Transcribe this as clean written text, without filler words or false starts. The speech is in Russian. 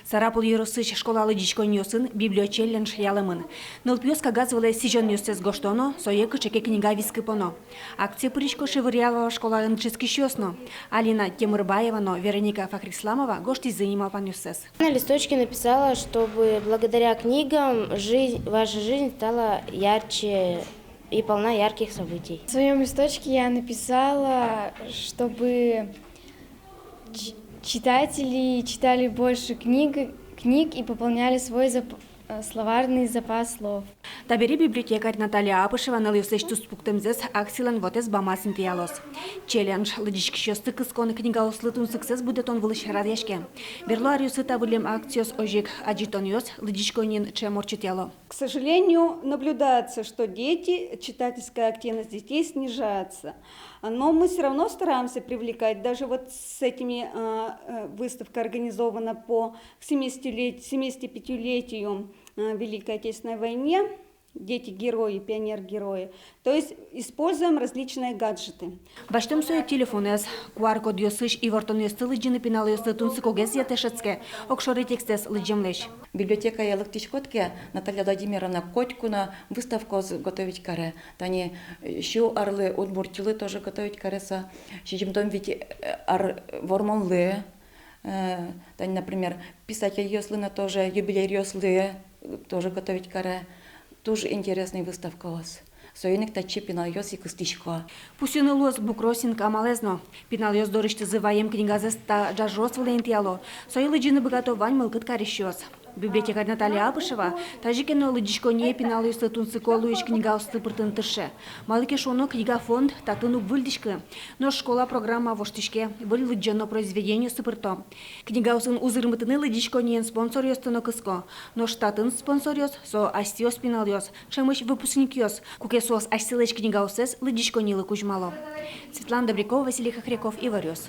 Сарапул юрысыч школалы дичконьосын библиочеллен ялымын. Нылпьёс кагазывала сижен юстес гоштоно, соеку чеке книга вискипоно. Акция пыричко шевырялова школа инческищосно. Алина Темырбаева, Вероника Фахрисламова гошти занимал панюсес. На листочке написала, чтобы благодаря книгам ваша жизнь стала ярче и полна ярких событий. В своем листочке я написала, чтобы читатели читали больше книг и пополняли свой словарный запас слов. Табери библиотекарь Наталья Апышева налывсыч туспуктемзес аксилен вотес бамасын тиялос. Челлендж лыдичкищосты кысконы книга услытун сыксес будет он вылыш радяшке. Берло ариусы табылем акциос ожик аджитоньос лыдичконин чеморчитяло. К сожалению, наблюдается, что читательская активность детей снижается. Но мы все равно стараемся привлекать. Даже вот с этими выставка организована по 75-летию Великой Отечественной войне. Дети-герои, пионер-герои. То есть используем различные гаджеты. Баштем соек телефонес, QR-код ёсыш и вортонёсты лыджины пиналы ёсты тунсыкогез ятешецке, окшоры текстес лыджемлеш. Библиотека ялык тишкотке Наталья Владимировна Котькуна выставку готовить каре. Тани щу арлы удмуртилы тоже готовить кареса. Щичимдом ведь вормонлы. Тани, например, писатель ёслына тоже, юбилей ёслы тоже готовить каре. Тоже интересная выставка у вас. Союник тачи пинал ёс и кыстичко. Пусюны лос букросин камалезно. Пинал ёс дорышты зываем книгазес та джажос валентияло. Сои лыджины богатовань мылкыт карищёс. Библиотекарь Наталья Апышева тажикено лыджичко не пинал ёс тунциколуич книга усты пыртынтыше. Малыке шоно книга фонд татыну выльдичкы. Но школа программа воштичке выль лыджено произведению сыпырто. Книга усын узырмытыны лыджичко не спонсор ёс тыно кыско. Но штатын спонсор ёс со астиос пинал ёс. Чемыш выпускник ёс. Кукесос астилыч книга усес лыджичко нилы кужмало. Светлана Добрякова, Василий Хохряков, Иварёс.